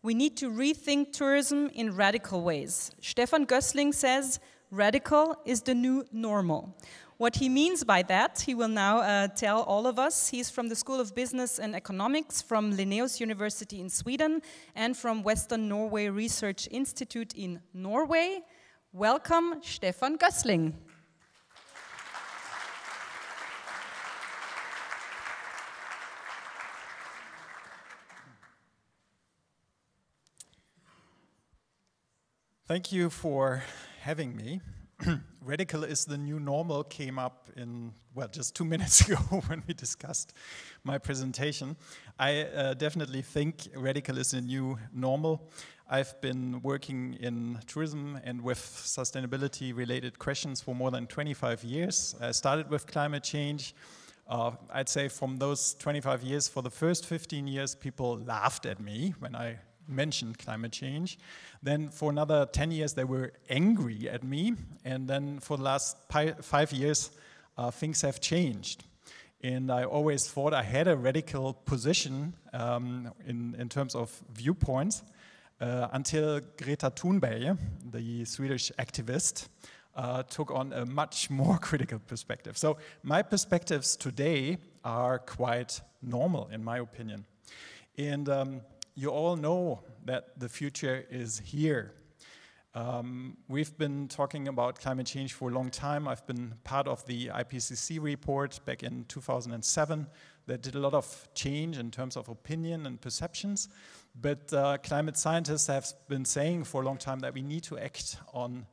We need to rethink tourism in radical ways. Stefan Gössling says, radical is the new normal. What he means by that, he will now tell all of us. He's from the School of Business and Economics from Linnaeus University in Sweden and from Western Norway Research Institute in Norway. Welcome, Stefan Gössling. Thank you for having me. Radical is the new normal came up in, well, just 2 minutes ago when we discussed my presentation. I definitely think radical is a new normal. I've been working in tourism and with sustainability related questions for more than 25 years. I started with climate change. I'd say from those 25 years, for the first 15 years, people laughed at me when I mentioned climate change. Then for another 10 years they were angry at me, and then for the last 5 years things have changed. And I always thought I had a radical position in terms of viewpoints until Greta Thunberg, the Swedish activist, took on a much more critical perspective. So my perspectives today are quite normal in my opinion. And you all know that the future is here. We've been talking about climate change for a long time. I've been part of the IPCC report back in 2007 that did a lot of change in terms of opinion and perceptions. But climate scientists have been saying for a long time that we need to act on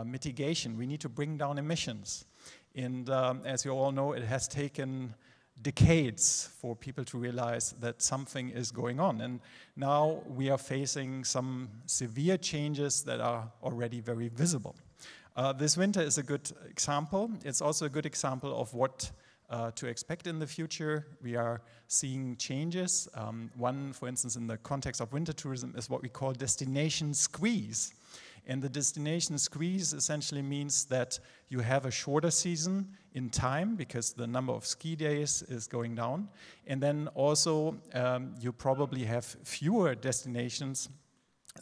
mitigation. We need to bring down emissions. And as you all know, it has taken decades for people to realize that something is going on. And now we are facing some severe changes that are already very visible. This winter is a good example. It's also a good example of what to expect in the future. We are seeing changes. One, for instance, in the context of winter tourism is what we call destination squeeze. And the destination squeeze essentially means that you have a shorter season in time because the number of ski days is going down. And then also you probably have fewer destinations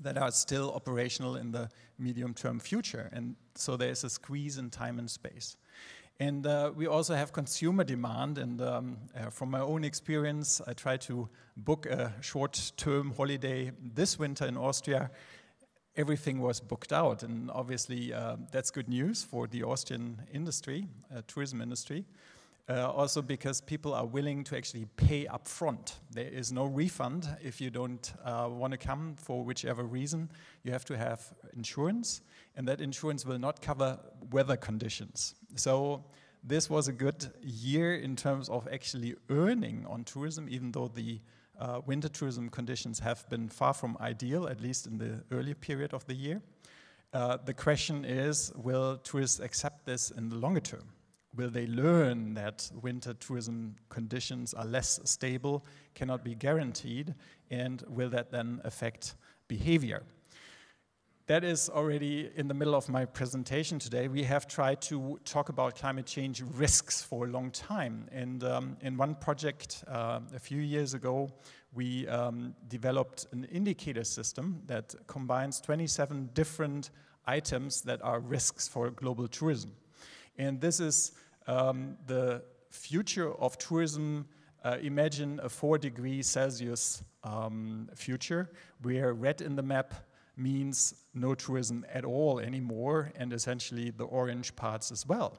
that are still operational in the medium-term future. And so there's a squeeze in time and space. And we also have consumer demand. And from my own experience, I tried to book a short-term holiday this winter in Austria. Everything was booked out, and obviously that's good news for the Austrian industry, tourism industry. Also because people are willing to actually pay up front. There is no refund if you don't want to come for whichever reason. You have to have insurance, and that insurance will not cover weather conditions. So this was a good year in terms of actually earning on tourism, even though the winter tourism conditions have been far from ideal, at least in the early period of the year. The question is, will tourists accept this in the longer term? Will they learn that winter tourism conditions are less stable, cannot be guaranteed, and will that then affect behavior? That is already in the middle of my presentation today. We have tried to talk about climate change risks for a long time. And in one project a few years ago, we developed an indicator system that combines 27 different items that are risks for global tourism. And this is the future of tourism. Imagine a 4°C future where red in the map means no tourism at all anymore, and essentially the orange parts as well.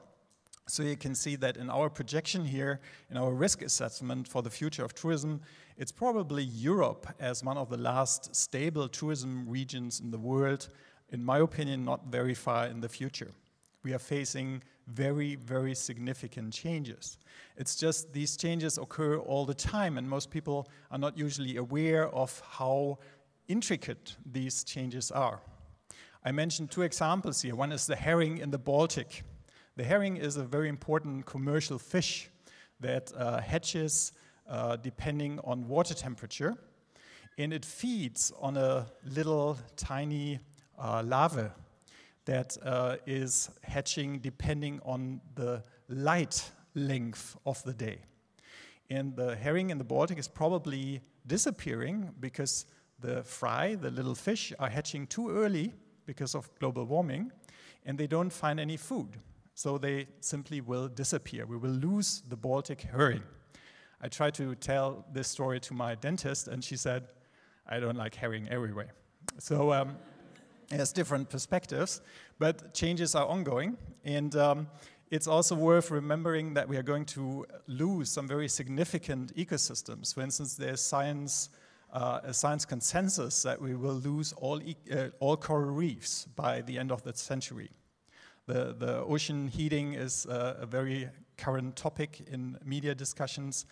So you can see that in our projection here, in our risk assessment for the future of tourism, it's probably Europe as one of the last stable tourism regions in the world, in my opinion, not very far in the future. We are facing very, very significant changes. It's just these changes occur all the time, and most people are not usually aware of how intricate these changes are. I mentioned 2 examples here. One is the herring in the Baltic. The herring is a very important commercial fish that hatches depending on water temperature, and it feeds on a little tiny larvae that is hatching depending on the light length of the day. And the herring in the Baltic is probably disappearing because the fry, the little fish, are hatching too early because of global warming, and they don't find any food. So they simply will disappear. We will lose the Baltic herring. I tried to tell this story to my dentist, and she said, I don't like herring anyway. So there's different perspectives, but changes are ongoing. And it's also worth remembering that we are going to lose some very significant ecosystems. For instance, there's a science consensus that we will lose all coral reefs by the end of the century. The ocean heating is a very current topic in media discussions.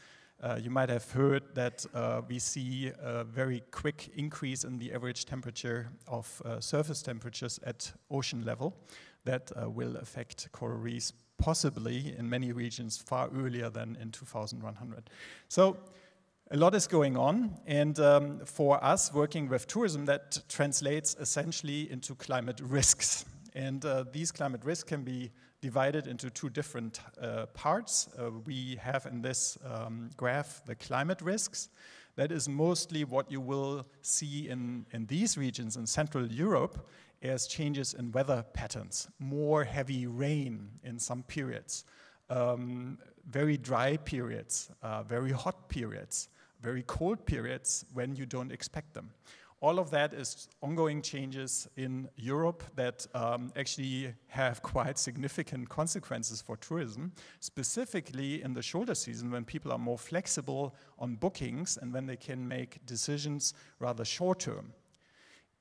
You might have heard that we see a very quick increase in the average temperature of surface temperatures at ocean level that will affect coral reefs possibly in many regions far earlier than in 2100. So a lot is going on, and for us working with tourism, that translates essentially into climate risks. And these climate risks can be divided into two different parts. We have in this graph the climate risks. That is mostly what you will see in these regions in Central Europe as changes in weather patterns. More heavy rain in some periods, very dry periods, very hot periods, very cold periods when you don't expect them. All of that is ongoing changes in Europe that actually have quite significant consequences for tourism, specifically in the shoulder season when people are more flexible on bookings and when they can make decisions rather short term.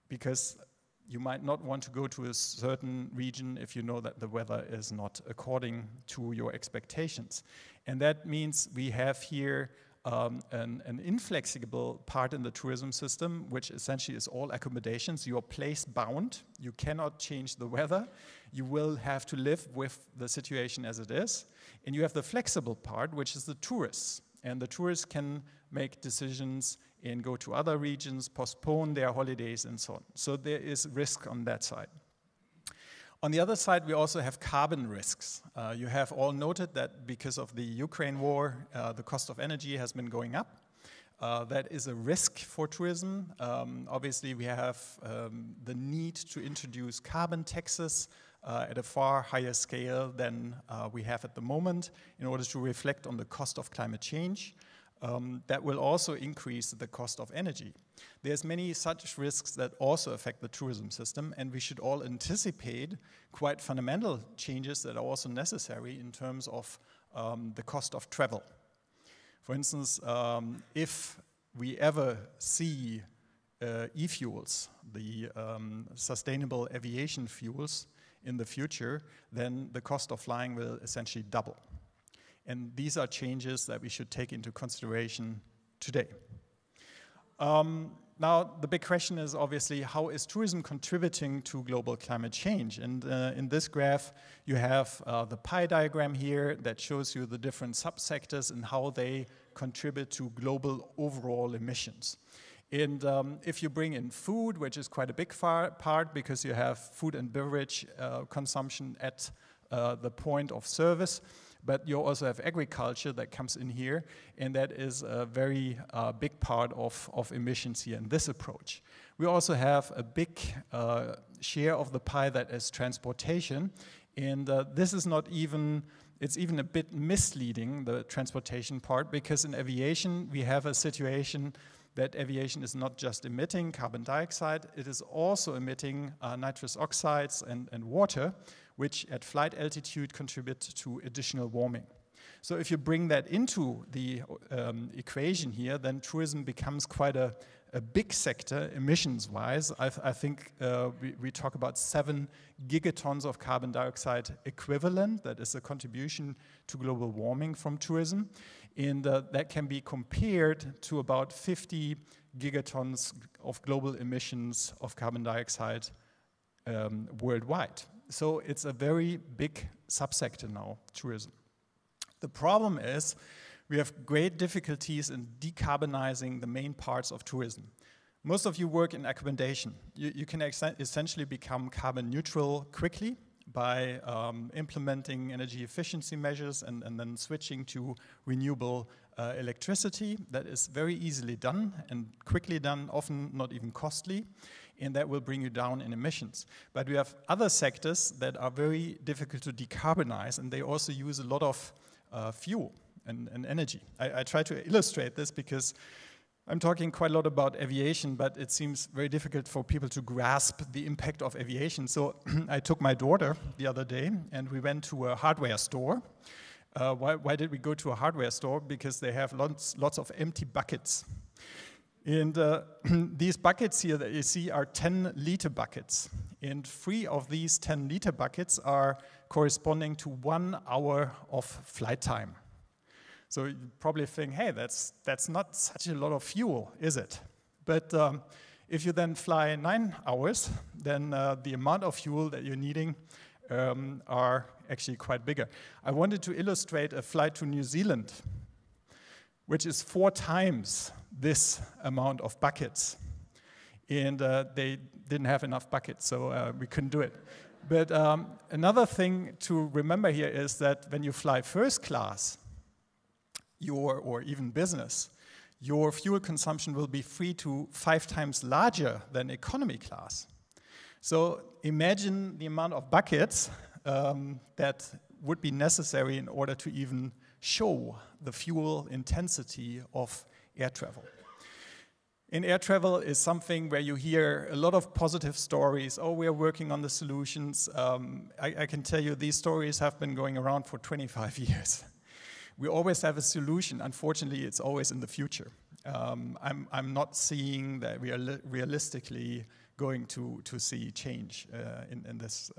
Because you might not want to go to a certain region if you know that the weather is not according to your expectations. And that means we have here an inflexible part in the tourism system, which essentially is all accommodations. You are place bound. You cannot change the weather. You will have to live with the situation as it is. And you have the flexible part, which is the tourists. And the tourists can make decisions and go to other regions, postpone their holidays, and so on. So there is risk on that side. On the other side, we also have carbon risks. You have all noted that because of the Ukraine war, the cost of energy has been going up. That is a risk for tourism. Obviously, we have the need to introduce carbon taxes at a far higher scale than we have at the moment in order to reflect on the cost of climate change. That will also increase the cost of energy. There's many such risks that also affect the tourism system, and we should all anticipate quite fundamental changes that are also necessary in terms of the cost of travel. For instance, if we ever see e-fuels, the sustainable aviation fuels in the future, then the cost of flying will essentially double. And these are changes that we should take into consideration today. Now, the big question is obviously, how is tourism contributing to global climate change? And in this graph, you have the pie diagram here that shows you the different subsectors and how they contribute to global overall emissions. And if you bring in food, which is quite a big part because you have food and beverage consumption at the point of service, but you also have agriculture that comes in here, and that is a very big part of emissions here in this approach. We also have a big share of the pie that is transportation, and this is not even, it's even a bit misleading, the transportation part, because in aviation we have a situation that aviation is not just emitting carbon dioxide, it is also emitting nitrous oxides and water, which at flight altitude contribute to additional warming. So if you bring that into the equation here, then tourism becomes quite a big sector emissions-wise. I think we talk about 7 gigatons of carbon dioxide equivalent. That is a contribution to global warming from tourism. And that can be compared to about 50 gigatons of global emissions of carbon dioxide worldwide. So it's a very big subsector now, tourism. The problem is we have great difficulties in decarbonizing the main parts of tourism. Most of you work in accommodation. You can essentially become carbon neutral quickly by implementing energy efficiency measures and then switching to renewable electricity that is very easily done and quickly done, often not even costly, and that will bring you down in emissions. But we have other sectors that are very difficult to decarbonize, and they also use a lot of fuel and energy. I try to illustrate this because I'm talking quite a lot about aviation, but it seems very difficult for people to grasp the impact of aviation. So I took my daughter the other day, and we went to a hardware store. Why did we go to a hardware store? Because they have lots of empty buckets. And these buckets here that you see are 10-liter buckets. And 3 of these 10-liter buckets are corresponding to 1 hour of flight time. So you probably think, hey, that's not such a lot of fuel, is it? But if you then fly 9 hours, then the amount of fuel that you're needing are actually quite bigger. I wanted to illustrate a flight to New Zealand, which is 4 times this amount of buckets. And they didn't have enough buckets, so we couldn't do it. But another thing to remember here is that when you fly first class, or even business, your fuel consumption will be 3 to 5 times larger than economy class. So imagine the amount of buckets that would be necessary in order to even show the fuel intensity of air travel. In air travel is something where you hear a lot of positive stories. Oh, we are working on the solutions. I can tell you these stories have been going around for 25 years. We always have a solution. Unfortunately, it's always in the future. I'm not seeing that we are realistically going to see change in this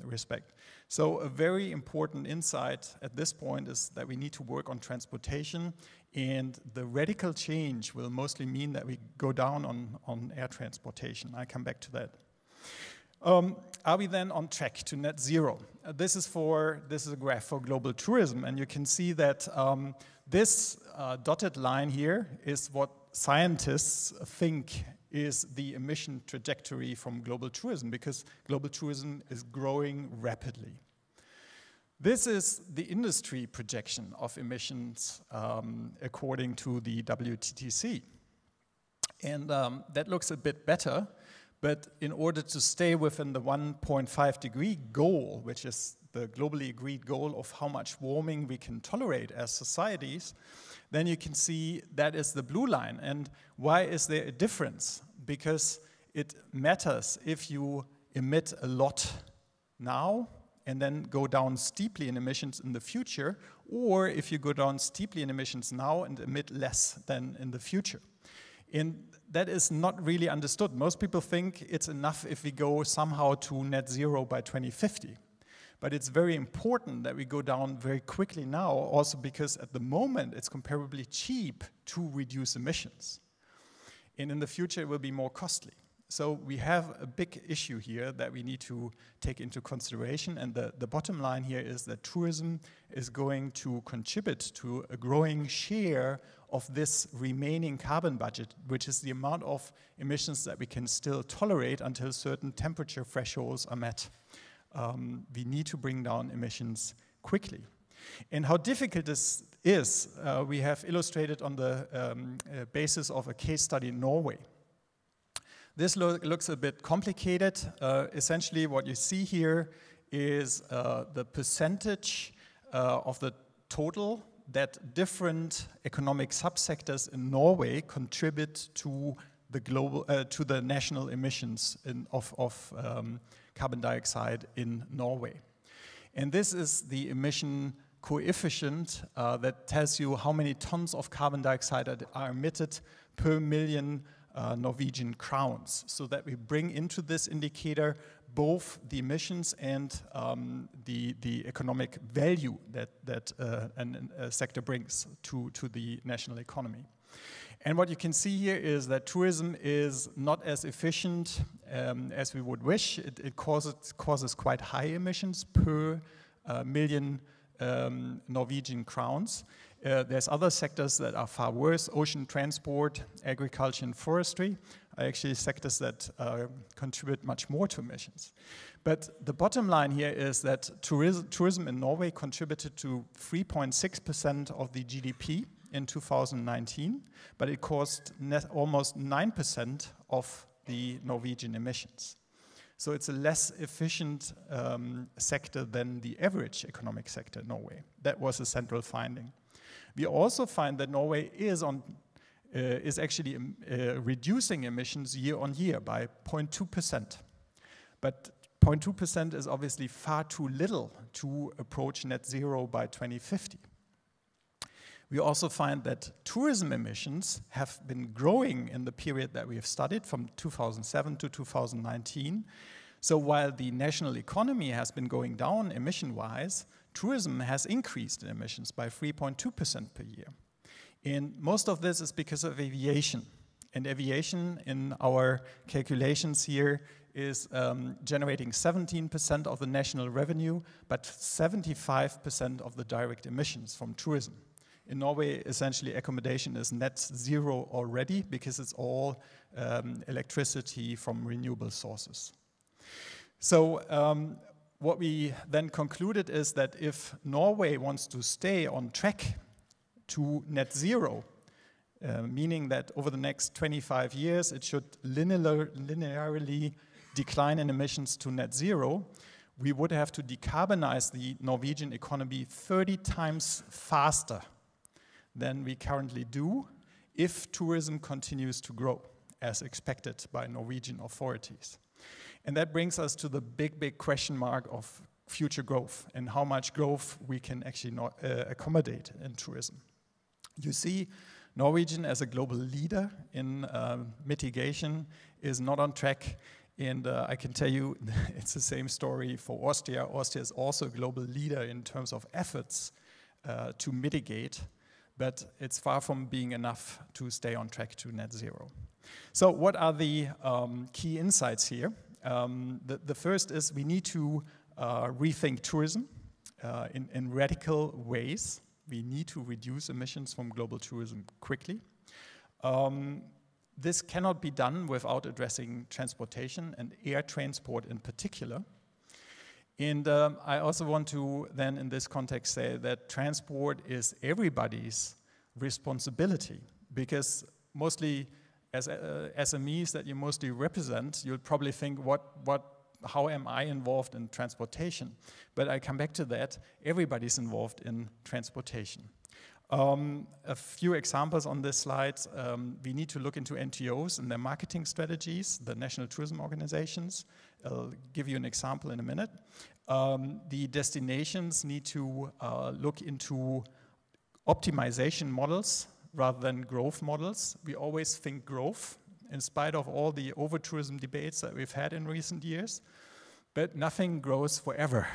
respect. So a very important insight at this point is that we need to work on transportation, and the radical change will mostly mean that we go down on air transportation. I come back to that. Are we then on track to net zero? This is a graph for global tourism, and you can see that this dotted line here is what scientists think is the emission trajectory from global tourism, because global tourism is growing rapidly. This is the industry projection of emissions according to the WTTC. And that looks a bit better. But in order to stay within the 1.5 degree goal, which is the globally agreed goal of how much warming we can tolerate as societies, then you can see that is the blue line. And why is there a difference? Because it matters if you emit a lot now and then go down steeply in emissions in the future, or if you go down steeply in emissions now and emit less than in the future. And that is not really understood. Most people think it's enough if we go somehow to net zero by 2050. But it's very important that we go down very quickly now, also because at the moment it's comparably cheap to reduce emissions. And in the future it will be more costly. So we have a big issue here that we need to take into consideration, and the bottom line here is that tourism is going to contribute to a growing share of this remaining carbon budget, which is the amount of emissions that we can still tolerate until certain temperature thresholds are met. We need to bring down emissions quickly. And how difficult this is, we have illustrated on the basis of a case study in Norway. This looks a bit complicated. Essentially, what you see here is the percentage of the total that different economic subsectors in Norway contribute to the global, to the national emissions of carbon dioxide in Norway. And this is the emission coefficient that tells you how many tons of carbon dioxide are emitted per million Norwegian crowns, so that we bring into this indicator both the emissions and the economic value that a sector brings to the national economy. And what you can see here is that tourism is not as efficient as we would wish. It causes quite high emissions per million Norwegian crowns. There's other sectors that are far worse. Ocean transport, agriculture and forestry are actually sectors that contribute much more to emissions. But the bottom line here is that tourism in Norway contributed to 3.6% of the GDP in 2019, but it caused almost 9% of the Norwegian emissions. So it's a less efficient sector than the average economic sector in Norway. That was a central finding. We also find that Norway is actually reducing emissions year on year by 0.2%. But 0.2% is obviously far too little to approach net zero by 2050. We also find that tourism emissions have been growing in the period that we have studied from 2007 to 2019. So while the national economy has been going down emission-wise, tourism has increased in emissions by 3.2% per year. And most of this is because of aviation. And aviation, in our calculations here, is generating 17% of the national revenue, but 75% of the direct emissions from tourism. In Norway, essentially, accommodation is net zero already because it's all electricity from renewable sources. So what we then concluded is that if Norway wants to stay on track to net zero, meaning that over the next 25 years it should linearly decline in emissions to net zero, we would have to decarbonize the Norwegian economy 30 times faster than we currently do if tourism continues to grow, as expected by Norwegian authorities. And that brings us to the big question mark of future growth and how much growth we can actually accommodate in tourism. You see, Norwegian as a global leader in mitigation is not on track. And I can tell you it's the same story for Austria. Austria is also a global leader in terms of efforts to mitigate, but it's far from being enough to stay on track to net zero. So what are the key insights here? The first is we need to rethink tourism in radical ways. We need to reduce emissions from global tourism quickly. This cannot be done without addressing transportation and air transport in particular. And I also want to then in this context say that transport is everybody's responsibility, because mostly as SMEs that you mostly represent, you'll probably think, how am I involved in transportation? But I come back to that, everybody's involved in transportation. A few examples on this slide. We need to look into NTOs and their marketing strategies, the national tourism organizations. I'll give you an example in a minute. The destinations need to look into optimization models rather than growth models. We always think growth, in spite of all the over-tourism debates that we've had in recent years, but nothing grows forever.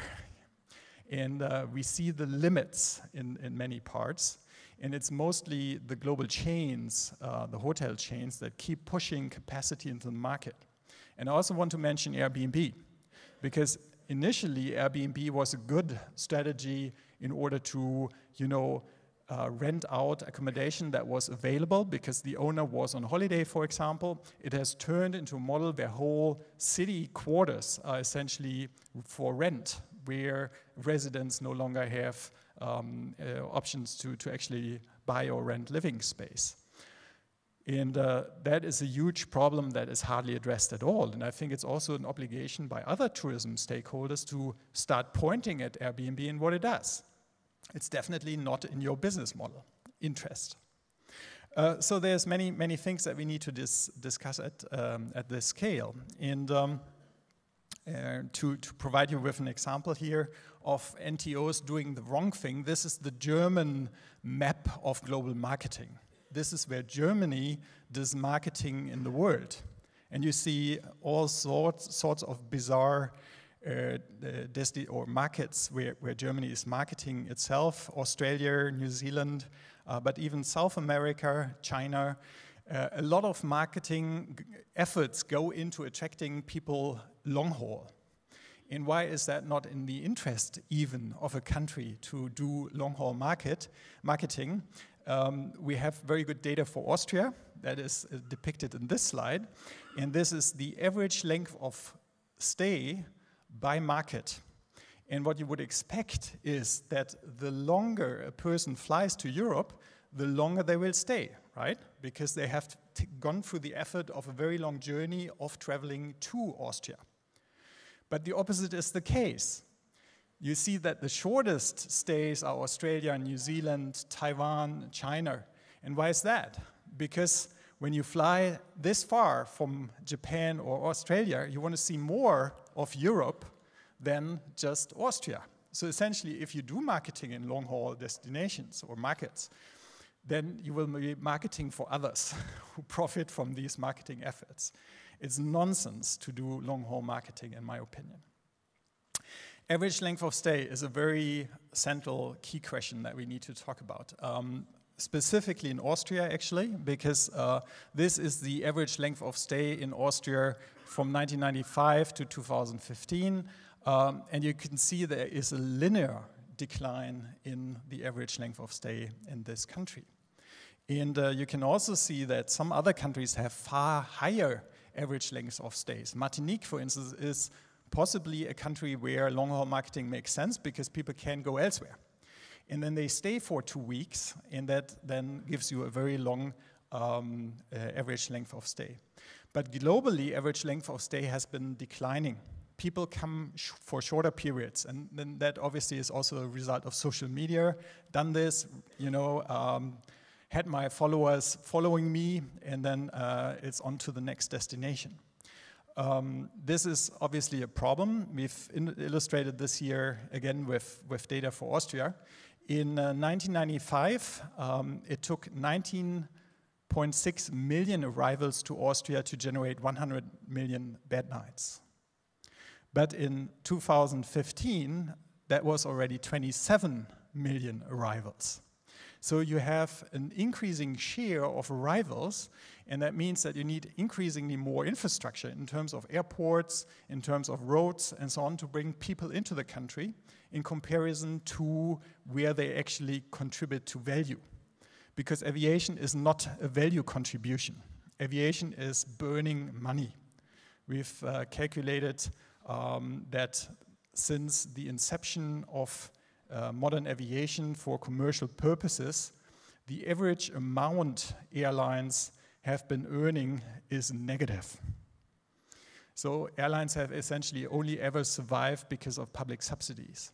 And we see the limits in many parts. And it's mostly the global chains, the hotel chains, that keep pushing capacity into the market. And I also want to mention Airbnb, because initially Airbnb was a good strategy in order to, rent out accommodation that was available because the owner was on holiday, for example. It has turned into a model where whole city quarters are essentially for rent, where residents no longer have options to actually buy or rent living space. And that is a huge problem that is hardly addressed at all. And I think it's also an obligation by other tourism stakeholders to start pointing at Airbnb and what it does. It's definitely not in your business model interest. So there's many things that we need to discuss at this scale. And to provide you with an example here of NTOs doing the wrong thing, this is the German map of global marketing. This is where Germany does marketing in the world. And you see all sorts of bizarre markets where Germany is marketing itself, Australia, New Zealand, but even South America, China. A lot of marketing efforts go into attracting people long haul. And why is that not in the interest even of a country to do long haul marketing? We have very good data for Austria that is depicted in this slide. And this is the average length of stay by market. And what you would expect is that the longer a person flies to Europe, the longer they will stay, right? Because they have gone through the effort of a very long journey of traveling to Austria. But the opposite is the case. You see that the shortest stays are Australia, New Zealand, Taiwan, China. And why is that? Because when you fly this far from Japan or Australia, you want to see more of Europe than just Austria. So essentially, if you do marketing in long-haul destinations or markets, then you will be marketing for others who profit from these marketing efforts. It's nonsense to do long-haul marketing, in my opinion. Average length of stay is a very central key question that we need to talk about. Specifically in Austria, actually, because this is the average length of stay in Austria from 1995 to 2015. And you can see there is a linear decline in the average length of stay in this country. And you can also see that some other countries have far higher average lengths of stays. Martinique, for instance, is possibly a country where long-haul marketing makes sense because people can go elsewhere. And then they stay for 2 weeks, and that then gives you a very long average length of stay. But globally, average length of stay has been declining. People come for shorter periods, and then that obviously is also a result of social media. Done this, had my followers following me, and then it's on to the next destination. This is obviously a problem. We've illustrated this here again with data for Austria. In 1995, it took 19.6 million arrivals to Austria to generate 100 million bed nights. But in 2015, that was already 27 million arrivals. So you have an increasing share of arrivals, and that means that you need increasingly more infrastructure in terms of airports, in terms of roads, and so on, to bring people into the country in comparison to where they actually contribute to value. Because aviation is not a value contribution. Aviation is burning money. We've calculated that since the inception of modern aviation for commercial purposes, the average amount airlines have been earning is negative. So airlines have essentially only ever survived because of public subsidies.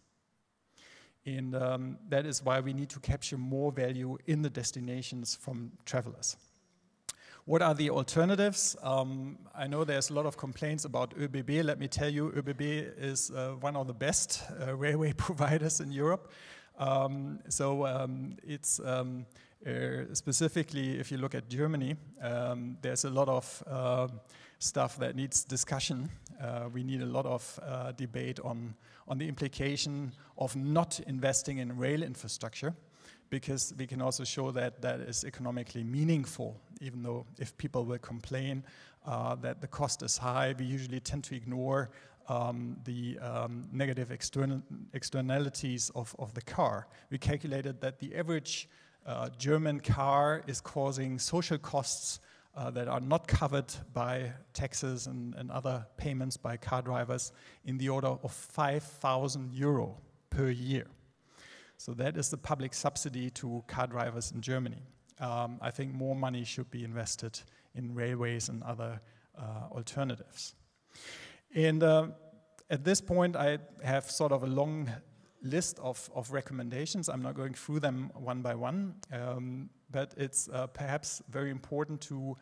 And that is why we need to capture more value in the destinations from travelers. What are the alternatives? I know there's a lot of complaints about ÖBB. Let me tell you, ÖBB is one of the best railway providers in Europe. It's specifically, if you look at Germany, there's a lot of stuff that needs discussion. We need a lot of debate on the implication of not investing in rail infrastructure, because we can also show that that is economically meaningful, even though if people will complain that the cost is high, we usually tend to ignore the negative externalities of the car. We calculated that the average German car is causing social costs that are not covered by taxes and other payments by car drivers in the order of 5,000 euro per year. So that is the public subsidy to car drivers in Germany. I think more money should be invested in railways and other alternatives. And at this point, I have sort of a long list of recommendations. I'm not going through them one by one, but it's perhaps very important to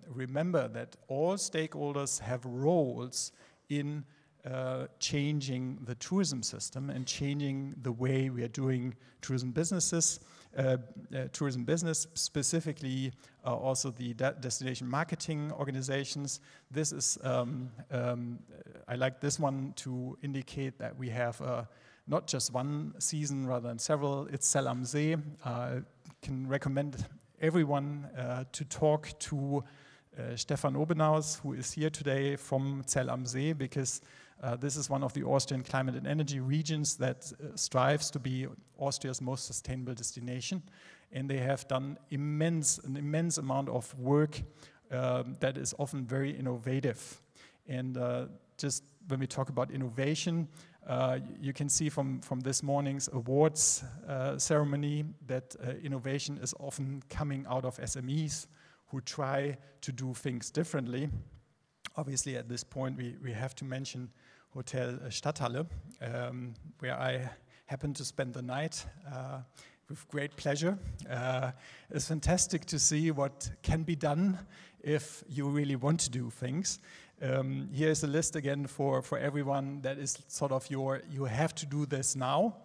remember that all stakeholders have roles in changing the tourism system and changing the way we are doing tourism business, specifically also the destination marketing organizations. This is, I like this one to indicate that we have not just one season rather than several. It's Zell am See. Can recommend everyone to talk to Stefan Obenaus, who is here today from Zell am See, because this is one of the Austrian climate and energy regions that strives to be Austria's most sustainable destination. And they have done an immense amount of work that is often very innovative. And just when we talk about innovation, You can see from this morning's awards ceremony that innovation is often coming out of SMEs who try to do things differently. Obviously, at this point, we have to mention Hotel Stadthalle, where I happened to spend the night with great pleasure. It's fantastic to see what can be done if you really want to do things. Here's a list again for everyone that is sort of you have to do this now.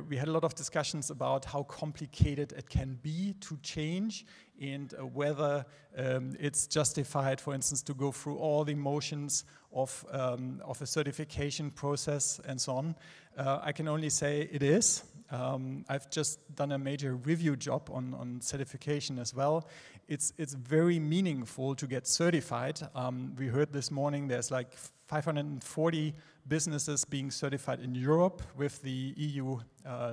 We had a lot of discussions about how complicated it can be to change and whether it's justified, for instance, to go through all the motions of a certification process and so on. I can only say it is. I've just done a major review job on certification as well. It's very meaningful to get certified. We heard this morning there's like 540 businesses being certified in Europe with the EU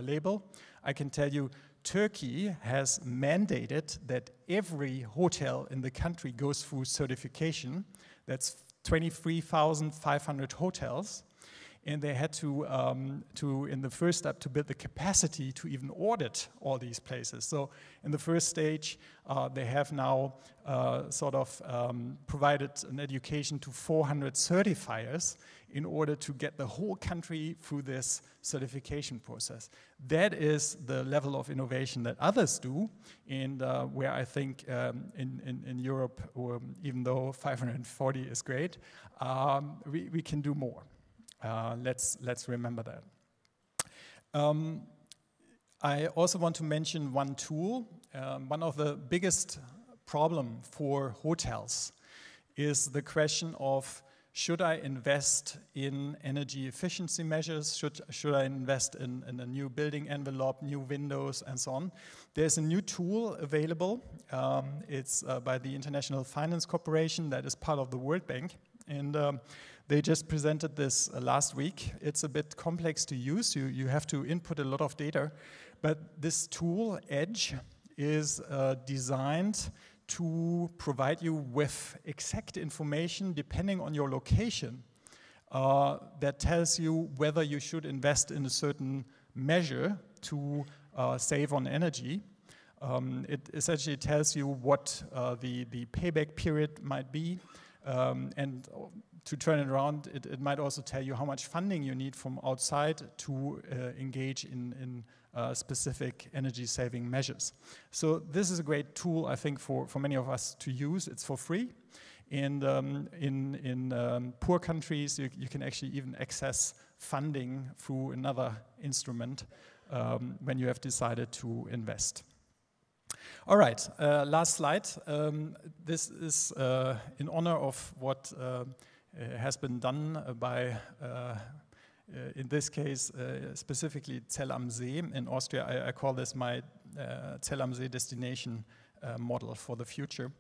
label. I can tell you Turkey has mandated that every hotel in the country goes through certification. That's 23,500 hotels. And they had to in the first step, to build the capacity to even audit all these places. So in the first stage, they have now provided an education to 400 certifiers in order to get the whole country through this certification process. That is the level of innovation that others do, and where I think in Europe, even though 540 is great, we can do more. Let's remember that. I also want to mention one tool. One of the biggest problem for hotels is the question of, should I invest in energy efficiency measures? Should I invest in a new building envelope, new windows, and so on? There's a new tool available. It's by the International Finance Corporation that is part of the World Bank. And they just presented this last week. It's a bit complex to use. You have to input a lot of data. But this tool, Edge, is designed to provide you with exact information depending on your location that tells you whether you should invest in a certain measure to save on energy. It essentially tells you what the payback period might be, and to turn it around, it might also tell you how much funding you need from outside to engage in specific energy-saving measures. So this is a great tool, I think, for many of us to use. It's for free. And in poor countries, you can actually even access funding through another instrument when you have decided to invest. All right, last slide. This is in honor of what has been done by, in this case, specifically Zell am See in Austria. I call this my Zell am See destination model for the future.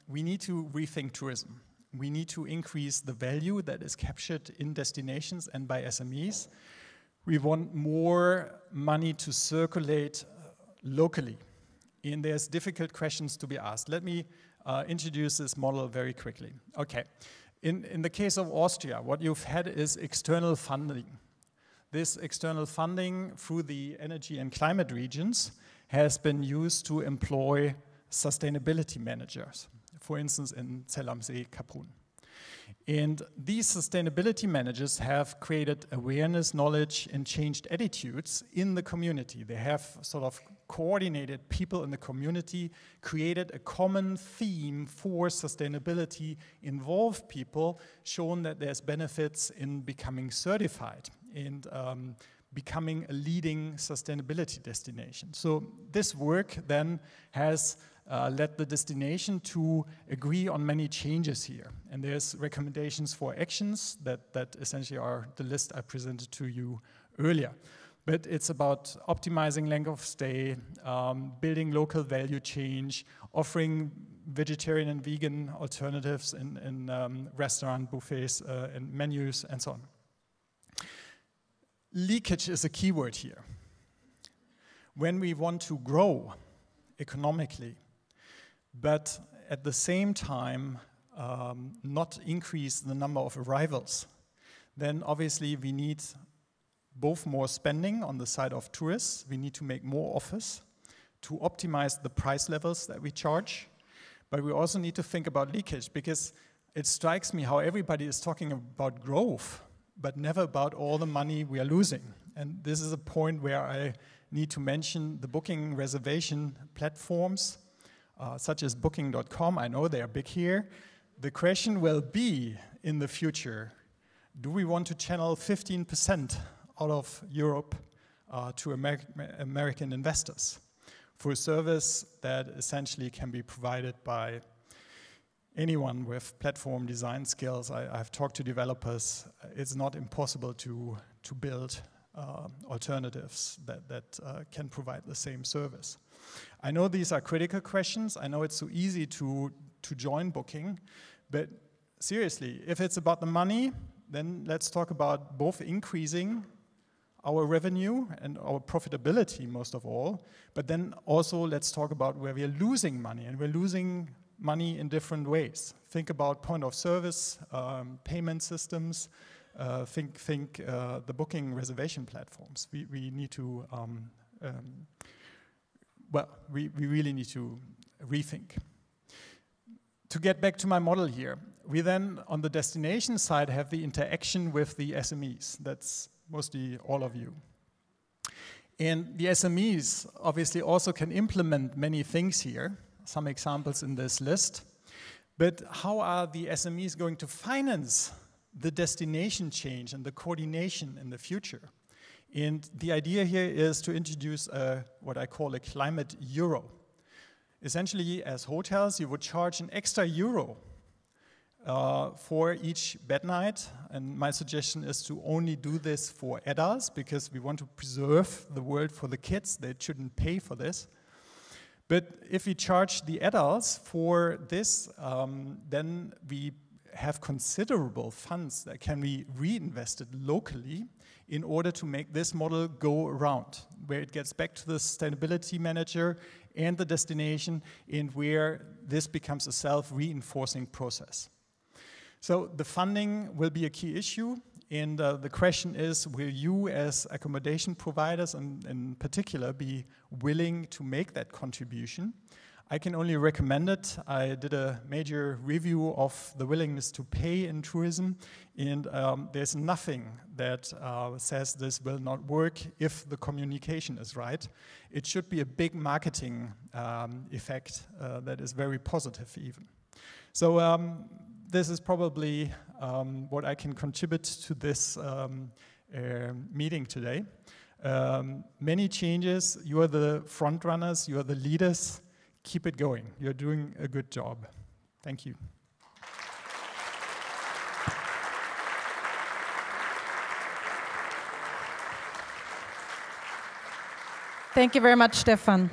We need to rethink tourism. We need to increase the value that is captured in destinations and by SMEs. We want more money to circulate locally. And there's difficult questions to be asked. Let me introduce this model very quickly. Okay, in the case of Austria, what you've had is external funding. This external funding through the energy and climate regions has been used to employ sustainability managers, for instance in Zell am See, Kaprun. And these sustainability managers have created awareness, knowledge, and changed attitudes in the community. They have sort of coordinated people in the community, created a common theme for sustainability, involved people, shown that there's benefits in becoming certified and becoming a leading sustainability destination. So this work then has led the destination to agree on many changes here. And there's recommendations for actions that essentially are the list I presented to you earlier. But it's about optimizing length of stay, building local value change, offering vegetarian and vegan alternatives in restaurant buffets and menus and so on. Leakage is a key word here. When we want to grow economically, but at the same time not increase the number of arrivals, then obviously we need both more spending on the side of tourists. We need to make more offers to optimize the price levels that we charge. But we also need to think about leakage, because it strikes me how everybody is talking about growth, but never about all the money we are losing. And this is a point where I need to mention the booking reservation platforms, such as booking.com. I know they are big here. The question will be, in the future, do we want to channel 15% out of Europe to American investors for a service that essentially can be provided by anyone with platform design skills? I've talked to developers. It's not impossible to build alternatives that can provide the same service. I know these are critical questions. I know it's so easy to join Booking, but seriously, if it's about the money, then let's talk about both increasing our revenue and our profitability most of all, but then also let's talk about where we are losing money, and we're losing money in different ways. Think about point of service, payment systems, think the booking reservation platforms. We need to, we really need to rethink. To get back to my model here, we then, on the destination side, have the interaction with the SMEs. That's mostly all of you. And the SMEs obviously also can implement many things here, some examples in this list. But how are the SMEs going to finance the destination change and the coordination in the future? And the idea here is to introduce what I call a climate euro. Essentially, as hotels, you would charge an extra euro for each bed night, and my suggestion is to only do this for adults, because we want to preserve the world for the kids. They shouldn't pay for this. But if we charge the adults for this, then we have considerable funds that can be reinvested locally in order to make this model go around, where it gets back to the sustainability manager and the destination, and where this becomes a self-reinforcing process. So the funding will be a key issue, and the question is, will you as accommodation providers in particular be willing to make that contribution? I can only recommend it. I did a major review of the willingness to pay in tourism, and there's nothing that says this will not work if the communication is right. It should be a big marketing effect that is very positive even. So this is probably what I can contribute to this meeting today. Many changes. You are the front runners, you are the leaders. Keep it going. You're doing a good job. Thank you. Thank you very much, Stefan.